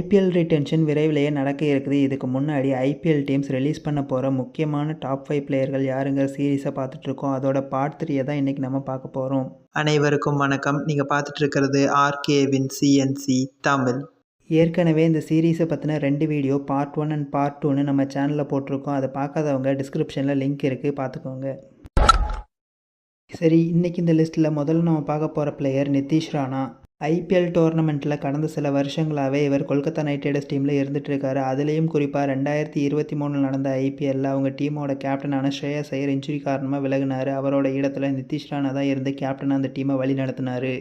IPL retention விரைவிலேயே நடக்க இருக்குது. இதுக்கு முன்னாடி ஐபிஎல் டீம்ஸ் ரிலீஸ் பண்ண போகிற முக்கியமான டாப் 5 பிளேயர்கள் யாருங்கிற சீரீஸை பார்த்துட்ருக்கோம். அதோட பார்ட் 3 தான் இன்றைக்கி நம்ம பார்க்க போகிறோம். அனைவருக்கும் வணக்கம். நீங்கள் பார்த்துட்டு இருக்கிறது ஆர்கேவின் சிஎன்சி தமிழ். ஏற்கனவே இந்த சீரீஸை பற்றின 2 வீடியோ பார்ட் 1 அண்ட் பார்ட் 2ன்னு நம்ம சேனலில் போட்டிருக்கோம். அதை பார்க்காதவங்க டிஸ்கிரிப்ஷனில் லிங்க் இருக்குது, பார்த்துக்கோங்க. சரி, இன்றைக்கி இந்த லிஸ்ட்டில் முதல்ல நம்ம பார்க்க போகிற பிளேயர் நிதிஷ் ராணா. ஐபிஎல் டோர்னமெண்ட்டில் கடந்த சில வருஷங்களாகவே இவர் கொல்கத்தா நைட் ரைடர்ஸ் டீமில் இருந்துகிட்டு இருக்காரு. அதுலேயும் குறிப்பாக 2023 நடந்த ஐபிஎல்லில் அவங்க டீமோட கேப்டனான ஸ்ரேயஸ் ஐயர் இன்ஜுரி காரணமாக விலகினார். அவரோட இடத்துல நிதிஷ் ராணா தான் இருந்து கேப்டனாக அந்த டீமை வழி நடத்தினார்.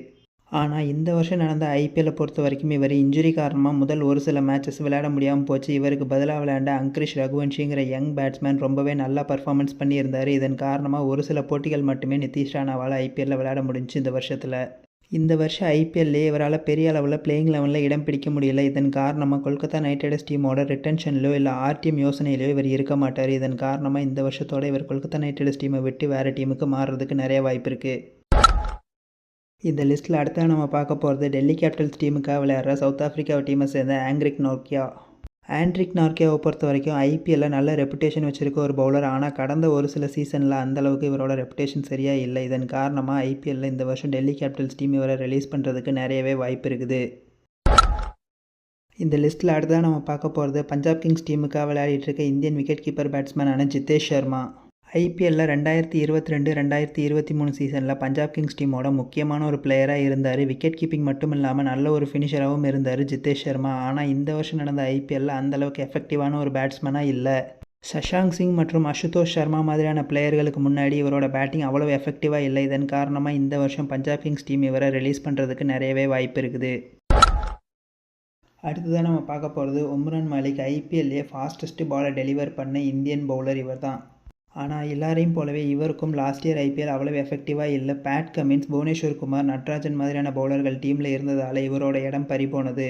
ஆனால் இந்த வருஷம் நடந்த ஐபிஎல்லை பொறுத்த வரைக்கும் இவர் இன்ஜுரி காரணமாக முதல் ஒரு சில மேட்சஸ் விளையாட முடியாமல் போச்சு. இவருக்கு பதிலாக விளையாண்ட அங்கிரிஷ் ரகுவன்ஷிங்கிற யங் பேட்ஸ்மேன் ரொம்பவே நல்லா பர்ஃபார்மன்ஸ் பண்ணியிருந்தார். இதன் காரணமாக ஒரு சில போட்டிகள் மட்டுமே நிதிஷ் ராணாவால் ஐபிஎல்லில் விளையாட முடிஞ்சு. இந்த வருஷம் ஐபிஎல்லே இவரால் பெரிய அளவில் பிளேயிங் லெவலில் இடம் பிடிக்க முடியல. இதன் காரணமாக கொல்கத்தா நைட் ரைடர்ஸ் டீமோட ரிட்டென்ஷன்லையோ இல்லை ஆர்டிஎம் யோசனையிலையோ இவர் இருக்க மாட்டார். இதன் காரணமாக இந்த வருஷத்தோட இவர் கொல்கத்தா நைட் ரைடர்ஸ் டீமை விட்டு வேறு டீமுக்கு மாறுறதுக்கு நிறைய வாய்ப்பு இருக்குது. இந்த லிஸ்ட்டில் அடுத்த நம்ம பார்க்க போகிறது டெல்லி கேபிட்டல்ஸ் டீமுக்காக விளையாடுற சவுத் ஆஃப்ரிக்கா டீமை சேர்ந்த ஆண்ட்ரிக் நார்க்கியாவை பொறுத்த வரைக்கும் ஐபிஎல்லில் நல்ல ரெப்புடேஷன் வச்சுருக்க ஒரு பவுலர். ஆனால் கடந்த ஒரு சில சீசனில் அந்தளவுக்கு இவரோட ரெப்புடேஷன் சரியாக இல்லை. இதன் காரணமாக ஐபிஎல்லில் இந்த வருஷம் டெல்லி கேபிட்டல்ஸ் டீம் இவரை ரிலீஸ் பண்ணுறதுக்கு நிறையவே வாய்ப்பு இருக்குது. இந்த லிஸ்ட்டில் அடுத்ததாக நம்ம பார்க்க போகிறது பஞ்சாப் கிங்ஸ் டீமுக்காக விளையாடிட்டு இருக்க இந்தியன் விக்கெட் கீப்பர் பேட்ஸ்மேனான ஜிதேஷ் சர்மா. ஐபிஎல்லில் 2022-2023 சீசனில் பஞ்சாப் கிங்ஸ் டீமோட முக்கியமான ஒரு பிளேயராக இருந்தார். விக்கெட் கீப்பிங் மட்டும் இல்லாமல் நல்ல ஒரு ஃபினிஷராகவும் இருந்தார் ஜிதேஷ் சர்மா. ஆனால் இந்த வருஷம் நடந்த ஐபிஎல்லில் அந்தளவுக்கு எஃபெக்டிவான ஒரு பேட்ஸ்மேனாக இல்லை. சஷாங்க் சிங் மற்றும் அசுதோஷ் சர்மா மாதிரியான பிளேயர்களுக்கு முன்னாடி இவரோட பேட்டிங் அவ்வளோ எஃபெக்டிவாக இல்லை. இதன் காரணமாக இந்த வருஷம் பஞ்சாப் கிங்ஸ் டீம் இவரை ரிலீஸ் பண்ணுறதுக்கு நிறையவே வாய்ப்பு இருக்குது. அடுத்ததாக நம்ம பார்க்க போகிறது உம்ரான் மாலிக். ஐபிஎல்லே ஃபாஸ்டஸ்ட் பாலை டெலிவர் பண்ண இந்தியன் பவுலர் இவர் தான். ஆனால் எல்லாரையும் போலவே இவருக்கும் லாஸ்ட் இயர் ஐபிஎல் அவ்வளவு எஃபெக்டிவாக இல்லை. பேட் கமின்ஸ், புவனேஸ்வர் குமார், நட்ராஜன் மாதிரியான பவுலர்கள் டீமில் இருந்ததால் இவரோட இடம் பறிபோனது.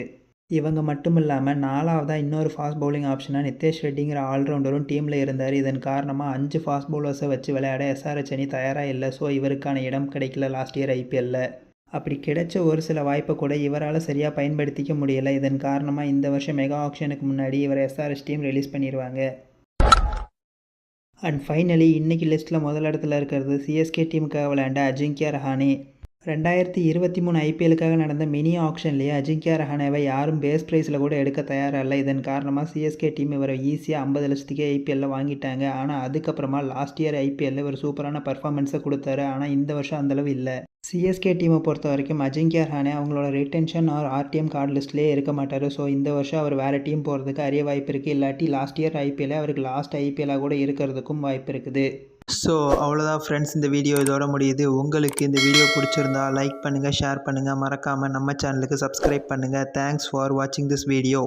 இவங்க மட்டும் இல்லாமல் 4வதாக இன்னொரு ஃபாஸ்ட் பவுலிங் ஆப்ஷனாக நிதேஷ் ரெட்டிங்கிற ஆல்ரவுண்டரும் டீமில் இருந்தார். இதன் காரணமாக 5 ஃபாஸ்ட் பவுலர்ஸை வச்சு விளையாட எஸ்ஆர்எச் அணி தயாராக இல்லை. ஸோ இவருக்கான இடம் கிடைக்கல லாஸ்ட் இயர் ஐபிஎல்லில். அப்படி கிடைச்ச ஒரு சில வாய்ப்பை கூட இவரால் சரியாக பயன்படுத்திக்க முடியலை. இதன் காரணமாக இந்த வருஷம் மெகா ஆக்ஷனுக்கு முன்னாடி இவர் எஸ்ஆர்எச் டீம் ரிலீஸ் பண்ணிடுவாங்க. அண்ட் ஃபைனலி இன்றைக்கி லிஸ்ட்டில் முதல் இடத்துல இருக்கிறது சிஎஸ்கே டீமுக்காக விளையாண்ட அஜிங்கியா ரஹானே. 2023 ஐபிஎல்லுக்காக நடந்த மினி ஆக்ஷன்லேயே அஜிங்கியா ரஹானேவை யாரும் பேஸ் ப்ரைஸில் கூட எடுக்க தயாராக இல்லை. இதன் காரணமாக சிஎஸ்கே டீம் இவரை ஈஸியாக 50 லட்சத்துக்கே ஐபிஎல்லில் வாங்கிட்டாங்க. ஆனால் அதுக்கப்புறமா லாஸ்ட் இயர் ஐபிஎல்லில் ஒரு சூப்பரான பர்ஃபார்மன்ஸை கொடுத்தாரு. ஆனால் இந்த வருஷம் அந்தளவு இல்லை. சிஎஸ்கே டீமை பொறுத்த வரைக்கும் அஜிங்கியா ரஹானே அவங்களோட ரிட்டென்ஷன் ஆர் ஆர்டிஎம் கார்டு லிஸ்ட்லேயே இருக்க மாட்டார். ஸோ இந்த வருஷம் அவர் வேறு டீம் போகிறதுக்கு அரிய வாய்ப்பு இருக்குது. இல்லாட்டி லாஸ்ட் இயர் ஐபிஎல்லே அவருக்கு லாஸ்ட் ஐபிஎல்லாக கூட இருக்கிறதுக்கும் வாய்ப்பு இருக்குது. ஸோ அவ்வளோதான் ஃப்ரெண்ட்ஸ், இந்த வீடியோ இதோட முடியுது. உங்களுக்கு இந்த வீடியோ பிடிச்சிருந்தா லைக் பண்ணுங்கள், ஷேர் பண்ணுங்கள், மறக்காமல் நம்ம சேனலுக்கு சப்ஸ்கிரைப் பண்ணுங்கள். தேங்க்ஸ் ஃபார் வாட்சிங் திஸ் வீடியோ.